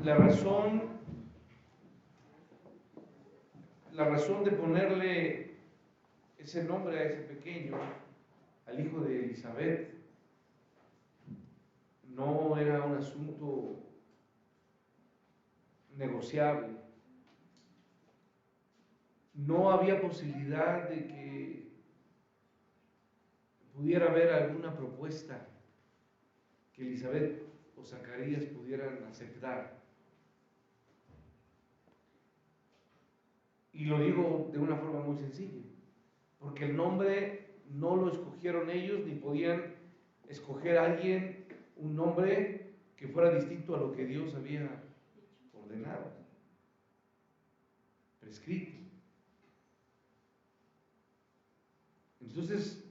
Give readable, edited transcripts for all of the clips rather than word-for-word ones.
la razón de ponerle ese nombre a ese pequeño, al hijo de Elizabeth, no era un asunto negociable. No había posibilidad de que pudiera haber alguna propuesta que Elizabeth o Zacarías pudieran aceptar. Y lo digo de una forma muy sencilla, porque el nombre no lo escogieron ellos, ni podían escoger a alguien un nombre que fuera distinto a lo que Dios había ordenado, prescrito. Entonces,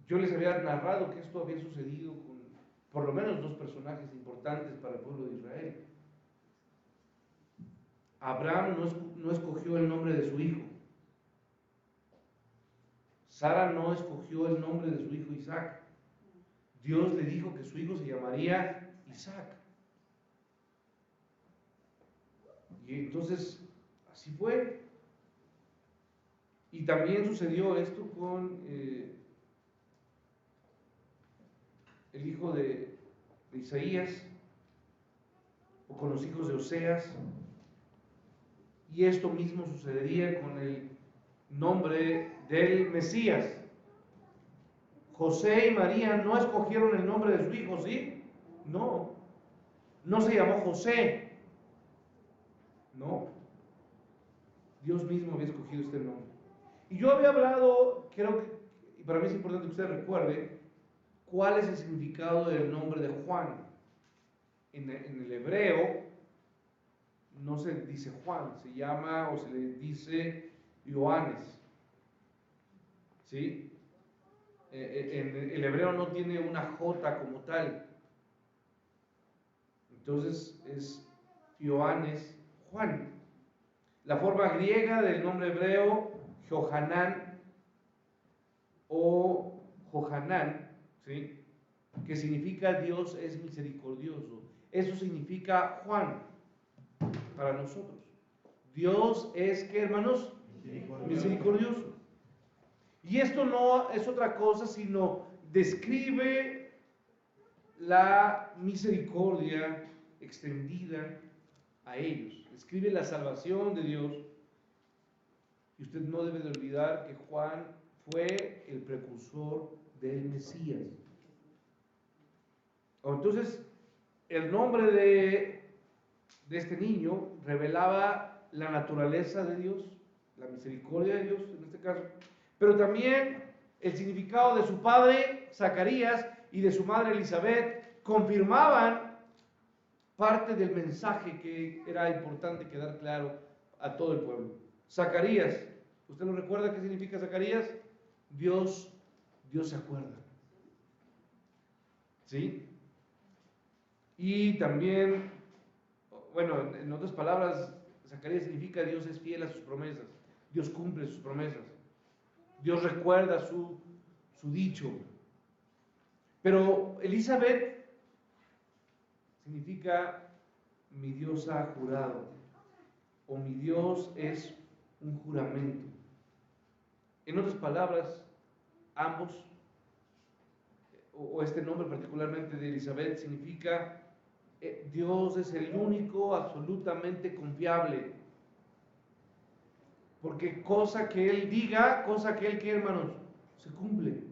yo les había narrado que esto había sucedido con por lo menos dos personajes importantes para el pueblo de Israel. Abraham no escogió el nombre de su hijo. Sara no escogió el nombre de su hijo Isaac. Dios le dijo que su hijo se llamaría Isaac. Y entonces, así fue. Y también sucedió esto con el hijo de Isaías, o con los hijos de Oseas. Y esto mismo sucedería con el nombre del Mesías. José y María no escogieron el nombre de su hijo, ¿sí? No, no se llamó José. No, Dios mismo había escogido este nombre. Y yo había hablado, creo que, y para mí es importante que usted recuerde, cuál es el significado del nombre de Juan. En el hebreo no se dice Juan, se llama o se le dice Ioannes. ¿Sí? El hebreo no tiene una J como tal. Entonces es Ioannes, Juan. La forma griega del nombre hebreo, Johanán o Johanán, ¿sí?, que significa Dios es misericordioso. Eso significa Juan para nosotros. Dios es, ¿qué, hermanos? Misericordioso. Y esto no es otra cosa sino describe la misericordia extendida a ellos. Describe la salvación de Dios. Y usted no debe de olvidar que Juan fue el precursor del Mesías. Entonces, el nombre de este niño revelaba la naturaleza de Dios, la misericordia de Dios en este caso, pero también el significado de su padre Zacarías y de su madre Elizabeth confirmaban parte del mensaje que era importante quedar claro a todo el pueblo. Zacarías, ¿usted lo recuerda qué significa Zacarías? Dios se acuerda. ¿Sí? Y también, bueno, en otras palabras, Zacarías significa Dios es fiel a sus promesas, Dios cumple sus promesas, Dios recuerda su dicho. Pero Elizabeth significa mi Dios ha jurado, o mi Dios es un juramento. En otras palabras, ambos, o este nombre particularmente de Elizabeth, significa Dios es el único absolutamente confiable. Porque cosa que Él diga, cosa que Él quiere, hermanos, se cumple.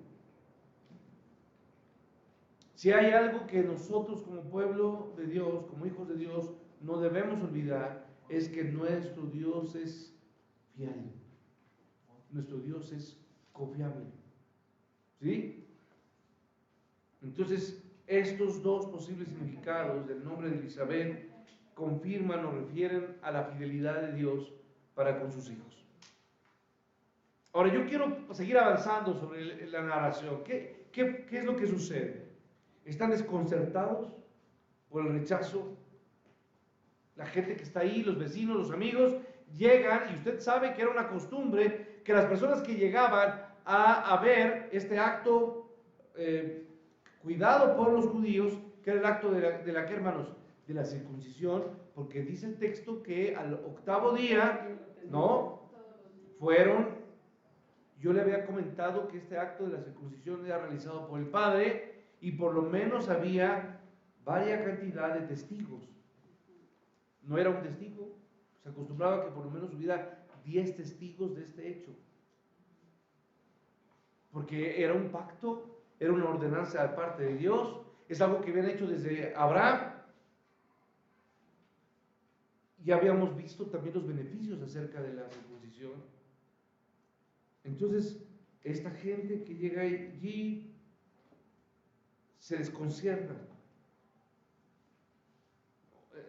Si hay algo que nosotros como pueblo de Dios, como hijos de Dios, no debemos olvidar, es que nuestro Dios es fiel. Nuestro Dios es confiable. ¿Sí? Entonces, estos dos posibles significados del nombre de Elizabeth confirman o refieren a la fidelidad de Dios para con sus hijos. Ahora, yo quiero seguir avanzando sobre la narración. ¿Qué es lo que sucede? ¿Están desconcertados por el rechazo? La gente que está ahí, los vecinos, los amigos, llegan, y usted sabe que era una costumbre que las personas que llegaban a ver este acto cuidado por los judíos, que era el acto de la que, hermanos, de la circuncisión, porque dice el texto que al octavo día, ¿no? Fueron, yo le había comentado que este acto de la circuncisión era realizado por el padre y por lo menos había varias cantidad de testigos. No era un testigo, se acostumbraba que por lo menos hubiera 10 testigos de este hecho, porque era un pacto, era una ordenanza de parte de Dios, es algo que habían hecho desde Abraham. Ya habíamos visto también los beneficios acerca de la circuncisión. Entonces, esta gente que llega allí se desconcierta.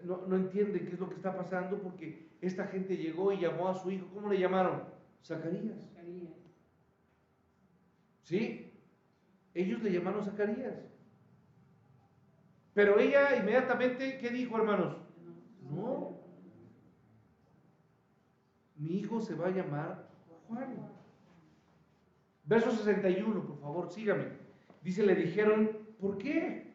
No entiende qué es lo que está pasando, porque esta gente llegó y llamó a su hijo. ¿Cómo le llamaron? Zacarías. ¿Sí? Ellos le llamaron Zacarías. Pero ella inmediatamente, ¿qué dijo, hermanos? No. Mi hijo se va a llamar Juan. Verso 61, por favor, sígame. Dice, le dijeron, ¿por qué?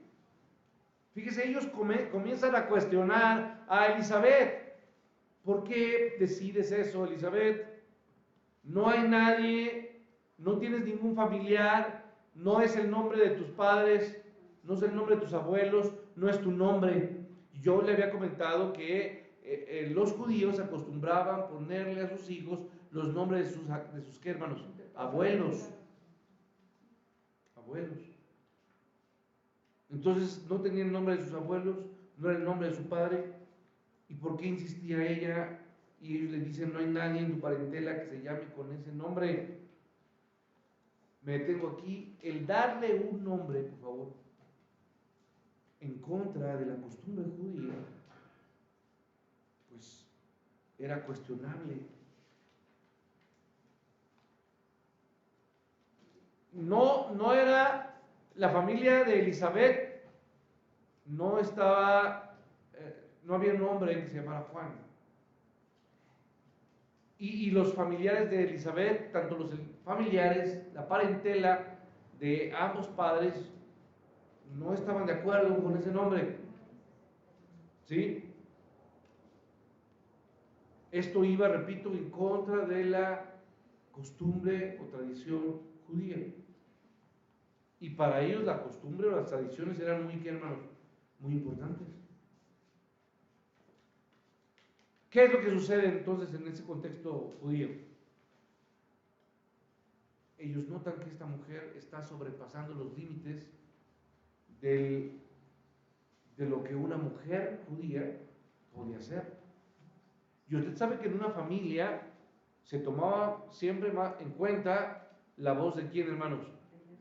Fíjese, ellos comienzan a cuestionar a Elizabeth. ¿Por qué decides eso, Elizabeth? No hay nadie, no tienes ningún familiar, no es el nombre de tus padres, no es el nombre de tus abuelos, no es tu nombre. Yo le había comentado que los judíos acostumbraban ponerle a sus hijos los nombres de sus ¿qué, hermanos? Abuelos. Entonces no tenía el nombre de sus abuelos, no era el nombre de su padre. ¿Y por qué insistía ella? Y ellos le dicen, no hay nadie en tu parentela que se llame con ese nombre. Me detengo aquí. El darle un nombre, por favor, en contra de la costumbre judía, pues era cuestionable. No era la familia de Elizabeth, no estaba, no había un hombre que se llamara Juan. Y los familiares de Elizabeth, tanto los familiares, la parentela de ambos padres, no estaban de acuerdo con ese nombre. ¿Sí? Esto iba, repito, en contra de la costumbre o tradición judía. Y para ellos la costumbre o las tradiciones eran muy, ¿qué, hermanos? Muy importantes. ¿Qué es lo que sucede entonces en ese contexto judío? Ellos notan que esta mujer está sobrepasando los límites de lo que una mujer judía podía hacer. Y usted sabe que en una familia se tomaba siempre más en cuenta la voz de quién, hermanos,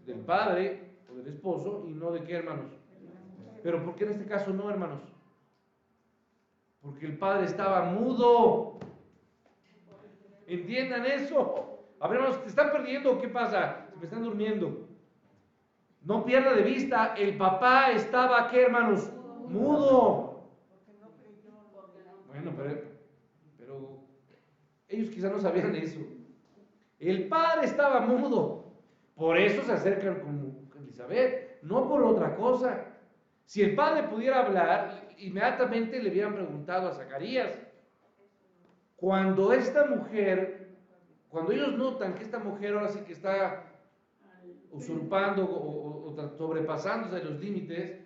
del padre o del esposo, y no de qué, hermanos. Pero ¿por qué en este caso no, hermanos? Porque el padre estaba mudo. ¿Entiendan eso? A ver, hermanos, ¿te están perdiendo o qué pasa? Se me están durmiendo. No pierda de vista, el papá estaba, ¿qué, hermanos? Mudo. Bueno, pero ellos quizás no sabían eso. El padre estaba mudo. Por eso se acercan con Elizabeth, no por otra cosa. Si el padre pudiera hablar, inmediatamente le hubieran preguntado a Zacarías. Cuando esta mujer, cuando ellos notan que esta mujer ahora sí que está usurpando o sobrepasándose los límites,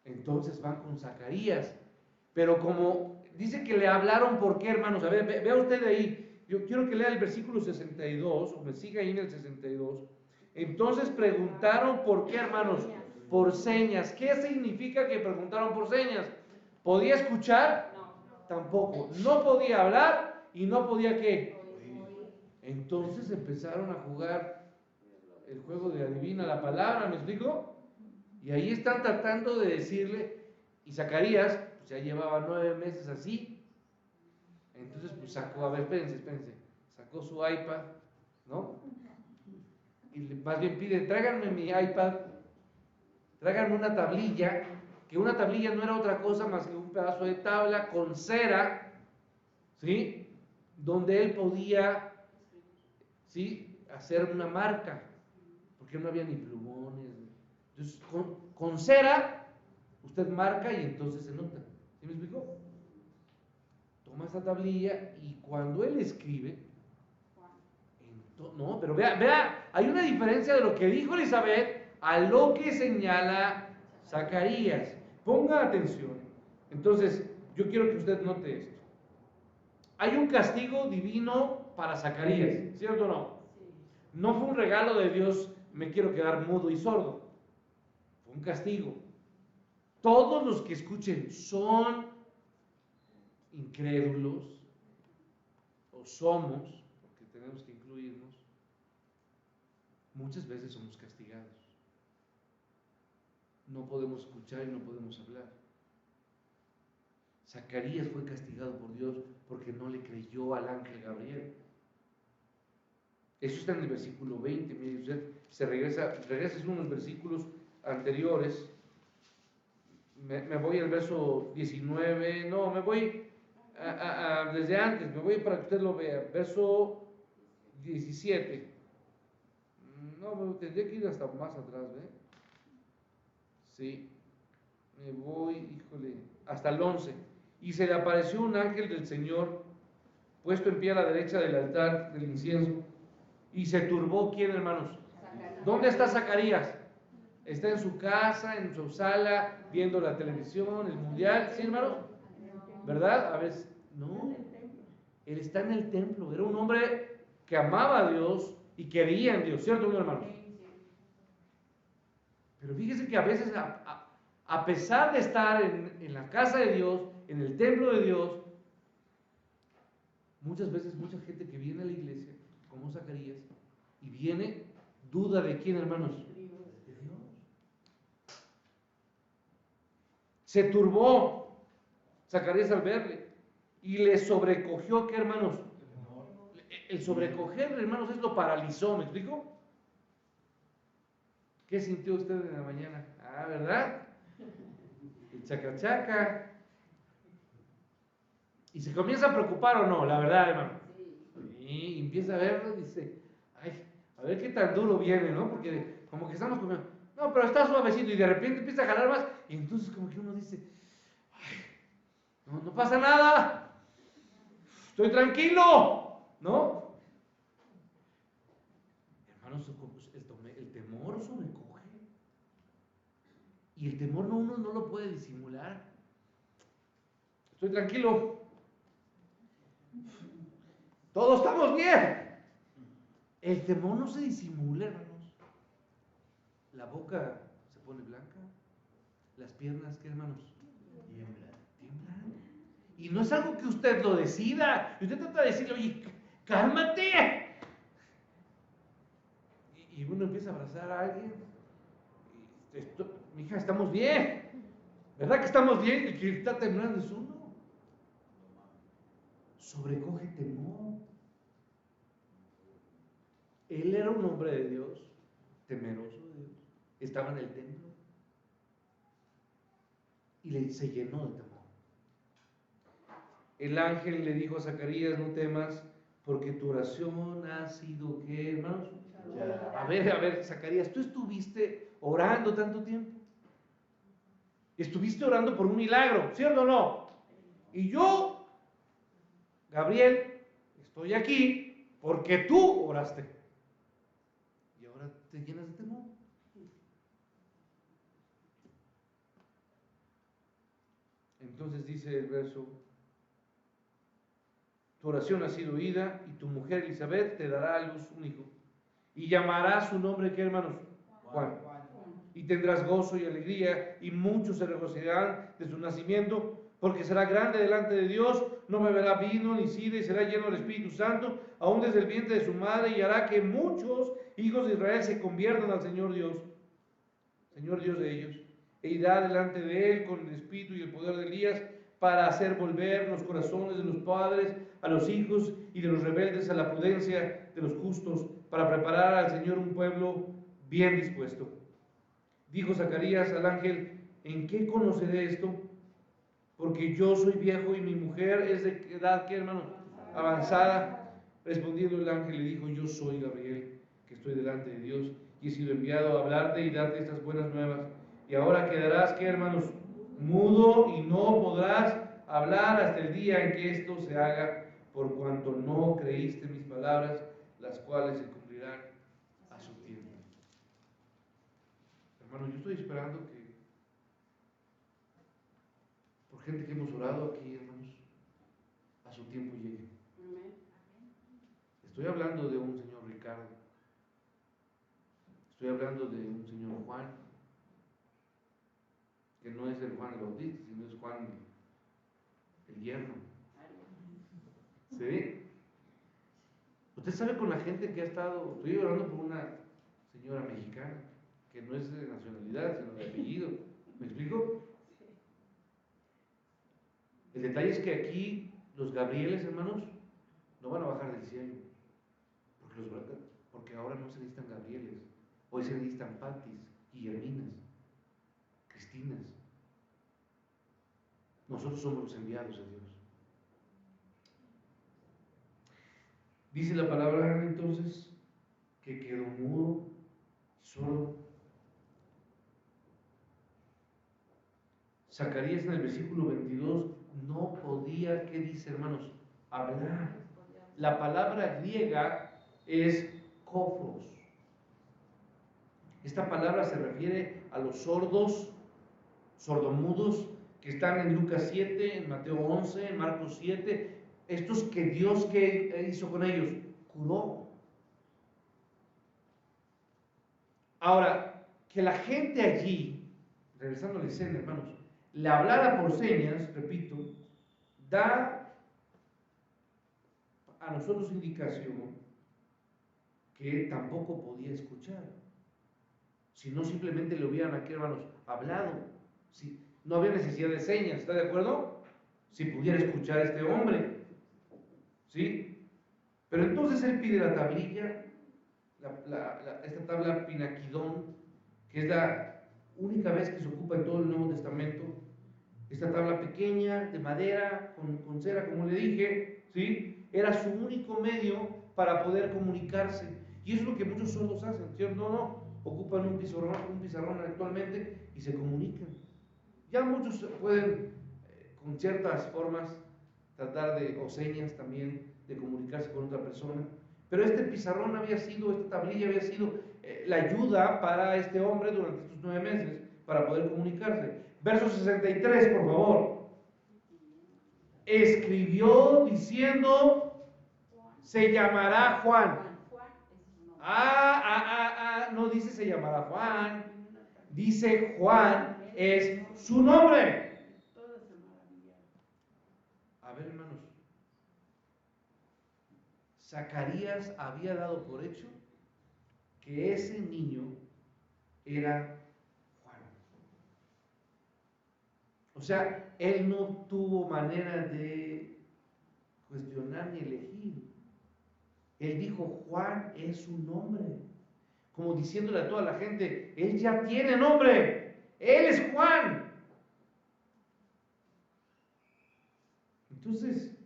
entonces van con Zacarías. Pero como dice que le hablaron, ¿por qué, hermanos? A ver, vea usted ahí. Yo quiero que lea el versículo 62, o me siga ahí en el 62. Entonces preguntaron, ¿por qué, hermanos? Por señas. ¿Qué significa que preguntaron por señas? ¿Podía escuchar? Tampoco. No podía hablar y no podía ¿qué? Entonces empezaron a jugar el juego de adivina la palabra, ¿me explico? Y ahí están tratando de decirle, y Zacarías, pues ya llevaba 9 meses así. Entonces, pues sacó, a ver, espérense, sacó su iPad, ¿no? Y más bien pide, tráiganme mi iPad, tráiganme una tablilla, que una tablilla no era otra cosa más que un pedazo de tabla con cera, ¿sí? Donde él podía, ¿sí? Hacer una marca, porque no había ni plumones. Entonces, con cera Usted marca y entonces se nota. ¿Sí me explicó? Toma esta tablilla y cuando él escribe, no, pero vea, hay una diferencia de lo que dijo Elizabeth a lo que señala Zacarías. Ponga atención. Entonces, yo quiero que usted note esto. Hay un castigo divino para Zacarías, ¿cierto o no? No fue un regalo de Dios, me quiero quedar mudo y sordo. Fue un castigo. Todos los que escuchen son incrédulos, o somos, porque tenemos que incluirnos, muchas veces somos castigados. No podemos escuchar y no podemos hablar. Zacarías fue castigado por Dios porque no le creyó al ángel Gabriel. Eso está en el versículo 20. Mire, usted se regresa unos versículos anteriores. Me voy al verso 19, no, me voy desde antes, me voy para que usted lo vea. Verso 17. No, me tendría que ir hasta más atrás, ¿ve? Sí, me voy, híjole, hasta el 11. Y se le apareció un ángel del Señor, puesto en pie a la derecha del altar del incienso, y se turbó. ¿Quién, hermanos? Zacarías. ¿Dónde está Zacarías? Está en su casa, en su sala, viendo la televisión, el mundial, ¿sí, hermanos? ¿Verdad? A ver, no, él está en el templo. Era un hombre que amaba a Dios y creía en Dios, ¿cierto, hermanos? Pero fíjese que a veces, a pesar de estar en la casa de Dios, en el templo de Dios, muchas veces mucha gente que viene a la iglesia, como Zacarías, y viene, duda de quién, hermanos, de Dios. Se turbó Zacarías al verle y le sobrecogió, ¿qué, hermanos? El sobrecoger, hermanos, es lo paralizó, ¿me explico? ¿Qué sintió usted en la mañana? Ah, ¿verdad? El chacachaca. ¿Y se comienza a preocupar o no? La verdad, hermano. Y empieza a ver, dice, ay, a ver qué tan duro viene, ¿no? Porque como que estamos comiendo, no, pero está suavecito y de repente empieza a jalar más y entonces como que uno dice, ay, no pasa nada, estoy tranquilo, ¿no? Hermanos, el temor sobrecoge y el temor uno no lo puede disimular. Estoy tranquilo, todos estamos bien. El temor no se disimula, hermanos. La boca se pone blanca, las piernas, ¿qué, hermanos? Tiemblan. Y no es algo que usted lo decida. Y usted trata de decirle, oye, cálmate. Y uno empieza a abrazar a alguien. Mi hija, estamos bien. ¿Verdad que estamos bien? El que está temblando es uno. Sobrecoge temor. Él era un hombre de Dios, temeroso de Dios. Estaba en el templo y se llenó de temor. El ángel le dijo a Zacarías, no temas, porque tu oración ha sido, ¿qué, hermanos? A ver, Zacarías, ¿tú estuviste orando tanto tiempo? Estuviste orando por un milagro, ¿cierto o no? Y yo, Gabriel, estoy aquí porque tú oraste. Y ahora te llenas de temor. Entonces dice el verso, tu oración ha sido oída y tu mujer Elizabeth te dará a luz un hijo. Y llamará su nombre, ¿qué, hermanos? Juan. Y tendrás gozo y alegría y muchos se regocijarán de su nacimiento, porque será grande delante de Dios, no beberá vino ni sidra y será lleno del Espíritu Santo, aún desde el vientre de su madre, y hará que muchos hijos de Israel se conviertan al Señor Dios de ellos, e irá delante de él con el espíritu y el poder de Elías para hacer volver los corazones de los padres a los hijos y de los rebeldes a la prudencia de los justos, para preparar al Señor un pueblo bien dispuesto. Dijo Zacarías al ángel, ¿en qué conoceré esto? Porque yo soy viejo y mi mujer es de edad, ¿qué, hermano? Avanzada. Respondiendo el ángel le dijo, yo soy Gabriel, que estoy delante de Dios y he sido enviado a hablarte y darte estas buenas nuevas. Y ahora quedarás, ¿qué, hermanos? mudo y no podrás hablar hasta el día en que esto se haga, por cuanto no creíste mis palabras, las cuales se cumplirán a su tiempo. Hermano, yo estoy esperando que, por gente que hemos orado aquí, hermanos, a su tiempo llegue. Estoy hablando de un señor Ricardo, estoy hablando de un señor Juan, que no es el Juan el Bautista, sino es Juan el yerno. ¿Sí? Usted sabe, con la gente que ha estado, estoy hablando por una señora mexicana, que no es de nacionalidad, sino de apellido. ¿Me explico? El detalle es que aquí los Gabrieles, hermanos, no van a bajar del cielo, porque ahora no se necesitan Gabrieles, hoy se necesitan Patis, Guillerminas, Cristinas. Nosotros somos los enviados de Dios. Dice la palabra entonces que quedó mudo, solo. Zacarías en el versículo 22 no podía, ¿qué dice, hermanos? Hablar. La palabra griega es cofros. Esta palabra se refiere a los sordos, sordomudos, que están en Lucas 7, en Mateo 11, en Marcos 7. Estos que Dios, ¿qué hizo con ellos? Curó. Ahora, que la gente allí, regresando a la escena, hermanos, le hablara por señas, repito, da a nosotros indicación que tampoco podía escuchar. Si no, simplemente le hubieran aquí, hermanos, hablado. Si no había necesidad de señas, ¿está de acuerdo? Si pudiera escuchar a este hombre. ¿Sí? Pero entonces él pide la tablilla, esta tabla pinaquidón, que es la única vez que se ocupa en todo el Nuevo Testamento. Esta tabla pequeña, de madera, con cera, como le dije, ¿sí? Era su único medio para poder comunicarse. Y eso es lo que muchos sordos hacen, ¿cierto? No, ocupan un pizarrón actualmente y se comunican. Ya muchos pueden, con ciertas formas, tratar de, o señas también, de comunicarse con otra persona. Pero este pizarrón había sido, esta tablilla había sido la ayuda para este hombre durante estos 9 meses para poder comunicarse. Verso 63, por favor. Escribió diciendo, se llamará Juan. No dice se llamará Juan, dice Juan es su nombre. A ver, hermanos, Zacarías había dado por hecho que ese niño era Juan. O sea, él no tuvo manera de cuestionar ni elegir. Él dijo, Juan es su nombre. Como diciéndole a toda la gente, él ya tiene nombre. Él es Juan. Entonces,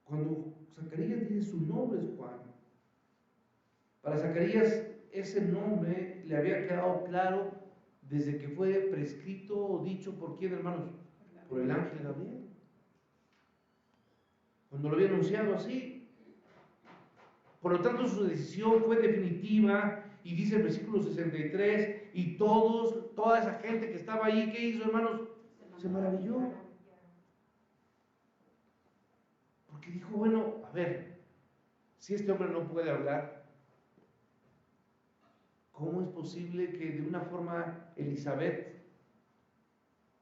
cuando Zacarías dice su nombre es Juan, para Zacarías ese nombre le había quedado claro desde que fue prescrito o dicho por quién, hermanos, por el ángel Gabriel. Cuando lo había anunciado así. Por lo tanto, su decisión fue definitiva, y dice el versículo 63, y toda esa gente que estaba ahí, ¿qué hizo, hermanos? Se maravilló. Porque dijo, bueno, a ver, si este hombre no puede hablar, ¿cómo es posible que de una forma Elizabeth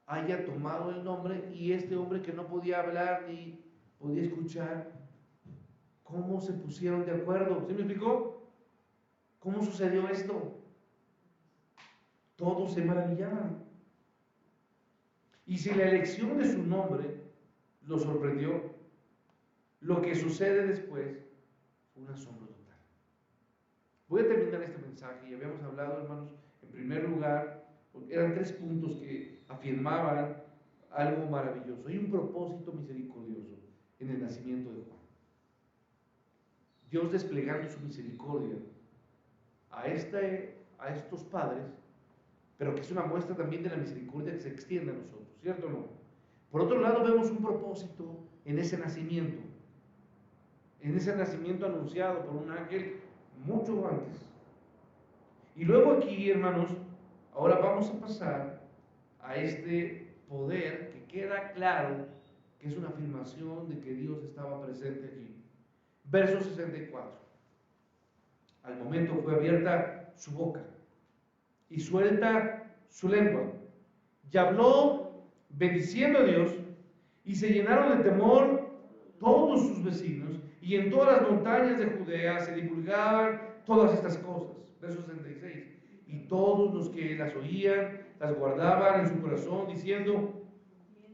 haya tomado el nombre y este hombre que no podía hablar ni podía escuchar, cómo se pusieron de acuerdo? ¿Sí me explicó? ¿Cómo sucedió esto? Todos se maravillaban. Y si la elección de su nombre lo sorprendió, lo que sucede después fue un asombro total. Voy a terminar este mensaje, y habíamos hablado, hermanos, en primer lugar, eran 3 puntos que afirmaban algo maravilloso. Hay un propósito misericordioso en el nacimiento de Juan. Dios desplegando su misericordia a estos padres pero que es una muestra también de la misericordia que se extiende a nosotros, ¿cierto o no? Por otro lado, vemos un propósito en ese nacimiento anunciado por un ángel mucho antes. Y luego aquí, hermanos, ahora vamos a pasar a este poder que queda claro que es una afirmación de que Dios estaba presente aquí. Verso 64. Al momento fue abierta su boca y suelta su lengua, y habló bendiciendo a Dios, y se llenaron de temor todos sus vecinos, y en todas las montañas de Judea se divulgaban todas estas cosas. Verso 66. Y todos los que las oían las guardaban en su corazón, diciendo: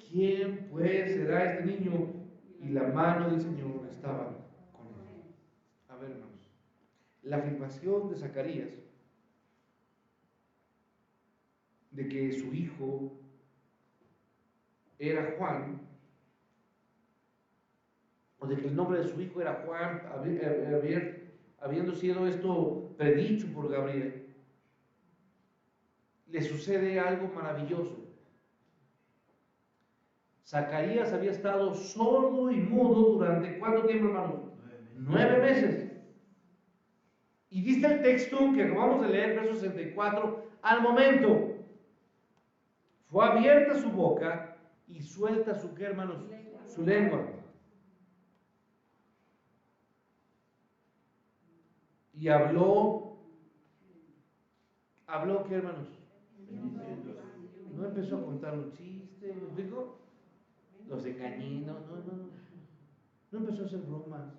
¿quién pues será este niño? Y la mano del Señor estaba con él. A ver, hermanos, la afirmación de Zacarías de que su hijo era Juan, o de que el nombre de su hijo era Juan, habiendo sido esto predicho por Gabriel, le sucede algo maravilloso. Zacarías había estado sordo y mudo durante ¿cuánto tiempo, hermanos? 9 meses. Y dice el texto que acabamos de leer, verso 64, al momento fue abierta su boca y suelta su, ¿qué, hermanos? Su lengua. Y habló, ¿qué, hermanos? No empezó a contar un chiste, ¿me explico? Los engañé, no. No empezó a hacer bromas.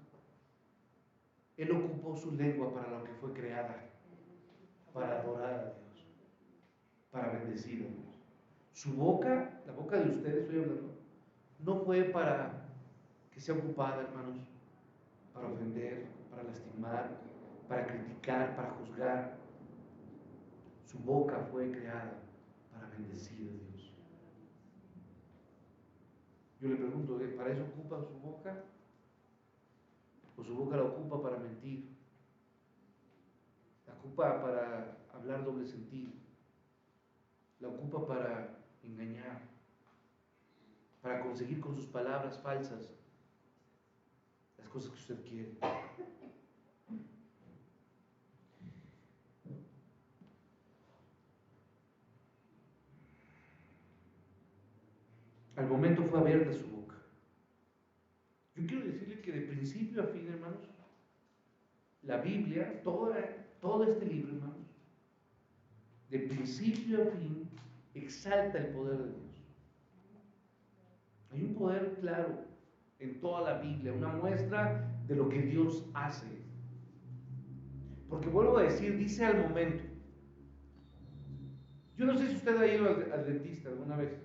Él ocupó su lengua para lo que fue creada, para adorar a Dios, para bendecir a Dios. Su boca, la boca de ustedes, estoy hablando, no fue para que sea ocupada, hermanos, para ofender, para lastimar, para criticar, para juzgar. Su boca fue creada para bendecir a Dios. Yo le pregunto, ¿para eso ocupa su boca? ¿O su boca la ocupa para mentir? ¿La ocupa para hablar doble sentido? ¿La ocupa para engañar? ¿Para conseguir con sus palabras falsas las cosas que usted quiere? Al momento fue abierta su boca. Yo quiero decirle que de principio a fin, hermanos, la Biblia, todo este libro, hermanos, de principio a fin, exalta el poder de Dios. Hay un poder claro en toda la Biblia, una muestra de lo que Dios hace. Porque vuelvo a decir, dice al momento. Yo no sé si usted ha ido al dentista alguna vez.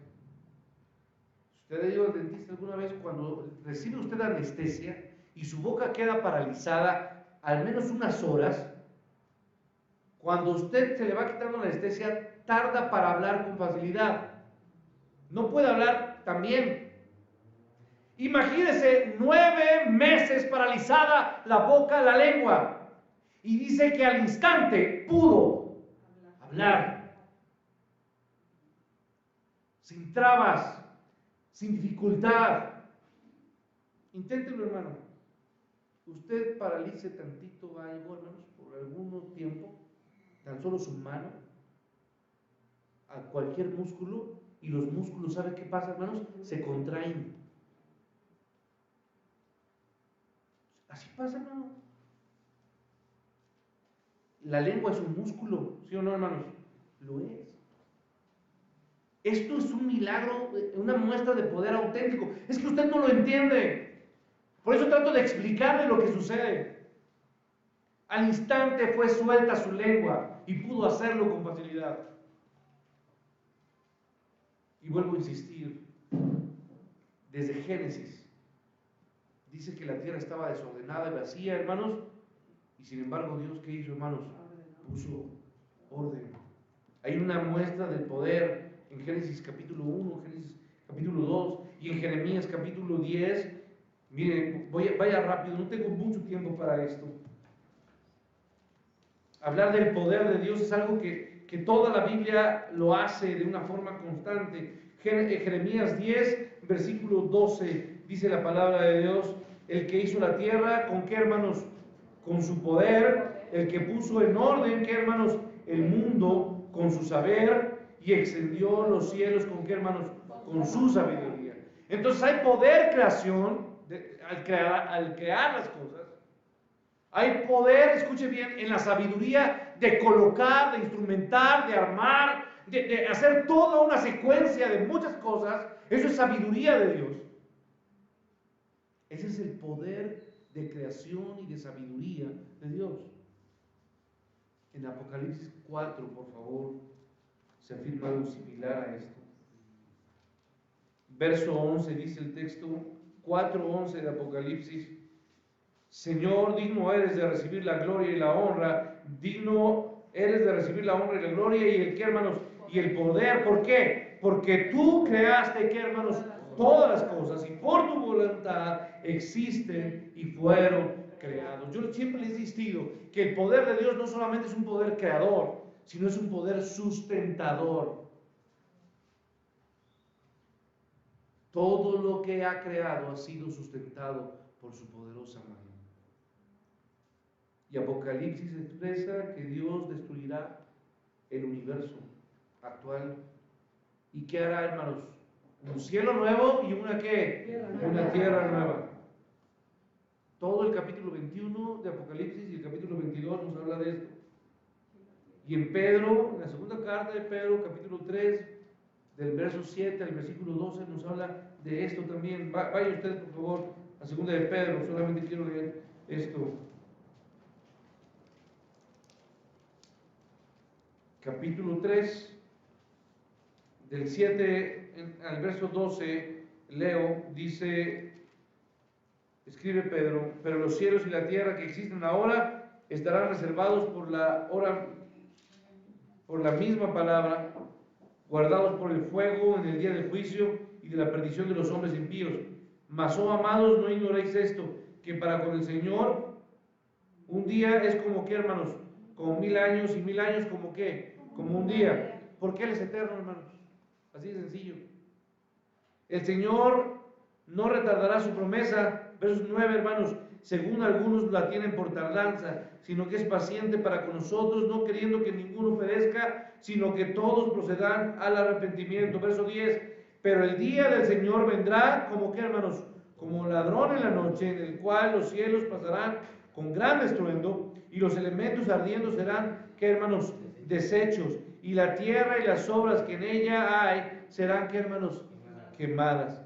Si usted ha ido al dentista alguna vez, cuando recibe usted anestesia y su boca queda paralizada al menos unas horas, cuando usted se le va quitando la anestesia, tarda para hablar con facilidad. No puede hablar tan bien. Imagínese 9 meses paralizada la boca, la lengua. Y dice que al instante pudo hablar. Sin trabas, sin dificultad. Inténtelo, hermano. Usted paralice tantito algo, hermanos, por algún tiempo, tan solo su mano, a cualquier músculo, y los músculos, ¿sabe qué pasa, hermanos? Se contraen. Así pasa, hermano. La lengua es un músculo, ¿sí o no, hermanos? Lo es. Esto es un milagro, una muestra de poder auténtico. Es que usted no lo entiende. Por eso trato de explicarle lo que sucede. Al instante fue suelta su lengua y pudo hacerlo con facilidad. Y vuelvo a insistir, desde Génesis, dice que la tierra estaba desordenada y vacía, hermanos, y sin embargo Dios, ¿qué hizo, hermanos? Puso orden. Hay una muestra del poder en Génesis capítulo 1, Génesis capítulo 2 y en Jeremías capítulo 10. Mire, vaya rápido, no tengo mucho tiempo para esto. Hablar del poder de Dios es algo que toda la Biblia lo hace de una forma constante. Jeremías 10, versículo 12, dice la palabra de Dios: el que hizo la tierra, ¿con qué, hermanos? Con su poder. El que puso en orden, ¿qué, hermanos? El mundo, con su saber. Y extendió los cielos, ¿con qué, hermanos? Con su sabiduría. Entonces hay poder creación al crear las cosas. Hay poder, escuche bien, en la sabiduría de colocar, de instrumentar, de armar, de hacer toda una secuencia de muchas cosas. Eso es sabiduría de Dios. Ese es el poder de creación y de sabiduría de Dios. En Apocalipsis 4, por favor, se afirma algo similar a esto. Verso 11 dice el texto, 4:11 de Apocalipsis: Señor, digno eres de recibir la gloria y la honra, digno eres de recibir la honra y la gloria y el que, hermanos, y el poder. ¿Por qué? Porque tú creaste, ¿qué, hermanos? Todas las cosas, y por tu voluntad existen y fueron creados. Yo siempre les he insistido que el poder de Dios no solamente es un poder creador, sino es un poder sustentador. Todo lo que ha creado ha sido sustentado por su poderosa mano. Y Apocalipsis expresa que Dios destruirá el universo actual. ¿Y qué hará, hermanos? Un cielo nuevo y una ¿qué? Una tierra nueva. Todo el capítulo 21 de Apocalipsis y el capítulo 22 nos habla de esto. Y en Pedro, en la segunda carta de Pedro, capítulo 3, del verso 7 al versículo 12, nos habla de esto también. Vaya usted, por favor, a segunda de Pedro, solamente quiero leer esto. Capítulo 3, del 7 al verso 12, leo, dice, escribe Pedro: pero los cielos y la tierra que existen ahora estarán reservados por la misma palabra, guardados por el fuego en el día del juicio y de la perdición de los hombres impíos. Mas, oh amados, no ignoréis esto, que para con el Señor un día es como que, hermanos, como 1000 años, y 1000 años como que, como un día. Porque Él es eterno, hermanos. Así de sencillo. El Señor no retardará su promesa, versos 9, hermanos, según algunos la tienen por tardanza, sino que es paciente para con nosotros, no queriendo que ninguno perezca, sino que todos procedan al arrepentimiento. Verso 10, pero el día del Señor vendrá como que, hermanos, como ladrón en la noche, en el cual los cielos pasarán con gran estruendo y los elementos ardiendo serán, que, hermanos, deshechos, y la tierra y las obras que en ella hay serán, que, hermanos, quemadas.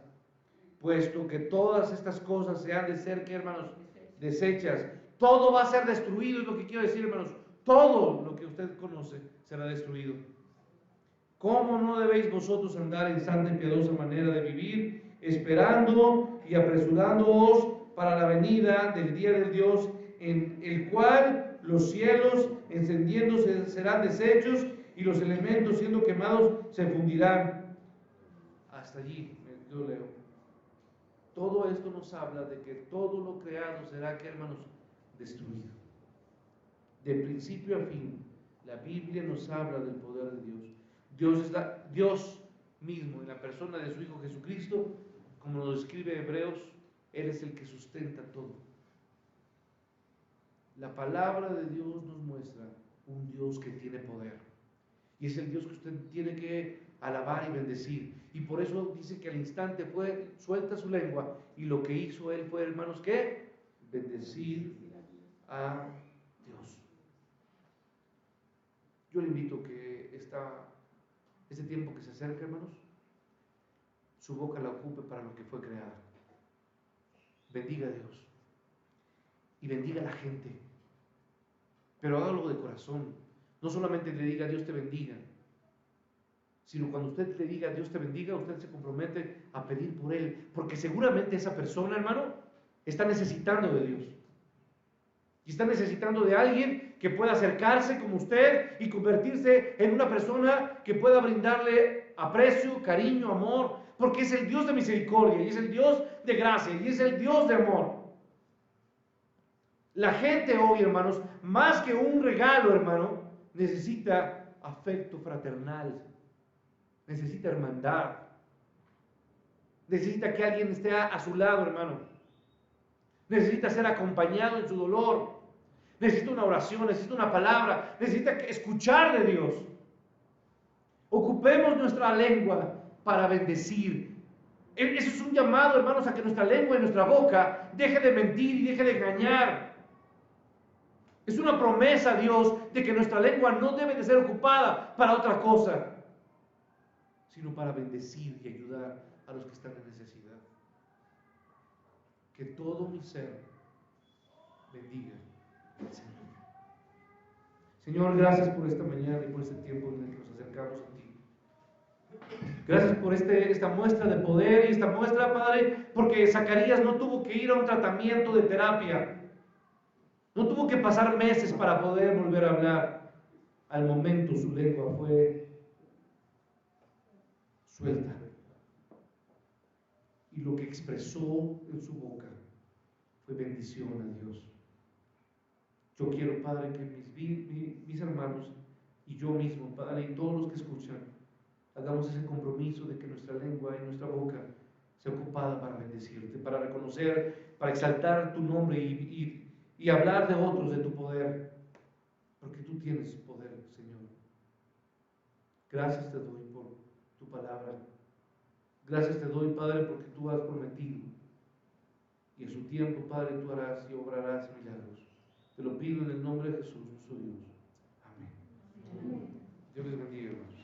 Puesto que todas estas cosas se han de ser, que, hermanos, deshechas, todo va a ser destruido, es lo que quiero decir, hermanos. Todo lo que usted conoce será destruido. ¿Cómo no debéis vosotros andar en santa y piadosa manera de vivir, esperando y apresurándoos para la venida del día del Dios, en el cual los cielos encendiéndose serán deshechos y los elementos siendo quemados se fundirán? Hasta allí yo leo. Todo esto nos habla de que todo lo creado será, que, hermanos, destruido. De principio a fin, la Biblia nos habla del poder de Dios. Dios mismo, en la persona de su Hijo Jesucristo, como nos describe Hebreos, Él es el que sustenta todo. La palabra de Dios nos muestra un Dios que tiene poder. Y es el Dios que usted tiene que alabar y bendecir. Y por eso dice que al instante suelta su lengua, y lo que hizo Él fue, hermanos, ¿qué? Bendecir a Dios. Yo le invito que este tiempo que se acerca, hermanos, su boca la ocupe para lo que fue creada. Bendiga a Dios y bendiga a la gente, pero hágalo de corazón. No solamente le diga Dios te bendiga, sino cuando usted le diga Dios te bendiga, usted se compromete a pedir por él, porque seguramente esa persona, hermano, está necesitando de Dios. Y está necesitando de alguien que pueda acercarse como usted y convertirse en una persona que pueda brindarle aprecio, cariño, amor, porque es el Dios de misericordia, y es el Dios de gracia, y es el Dios de amor. La gente hoy, hermanos, más que un regalo, hermano, necesita afecto fraternal, necesita hermandad, necesita que alguien esté a su lado, hermano. Necesita ser acompañado en su dolor. Necesita una oración, necesita una palabra, necesita escuchar de Dios. Ocupemos nuestra lengua para bendecir. Eso es un llamado, hermanos, a que nuestra lengua y nuestra boca deje de mentir y deje de engañar. Es una promesa a Dios de que nuestra lengua no debe de ser ocupada para otra cosa, sino para bendecir y ayudar a los que están en necesidad. Que todo mi ser bendiga al Señor. Señor, gracias por esta mañana y por este tiempo en el que nos acercamos a ti. Gracias por esta muestra de poder y esta muestra, Padre, porque Zacarías no tuvo que ir a un tratamiento de terapia. No tuvo que pasar meses para poder volver a hablar. Al momento su lengua fue suelta. Y lo que expresó en su boca fue bendición a Dios. Yo quiero, Padre, que mis hermanos y yo mismo, Padre, y todos los que escuchan, hagamos ese compromiso de que nuestra lengua y nuestra boca sea ocupada para bendecirte, para reconocer, para exaltar tu nombre y hablar de otros de tu poder, porque tú tienes poder, Señor. Gracias te doy por tu palabra. Gracias te doy, Padre, porque tú has prometido. Y en su tiempo, Padre, tú harás y obrarás milagros. Te lo pido en el nombre de Jesús, nuestro Dios. Amén. Dios les bendiga, hermanos.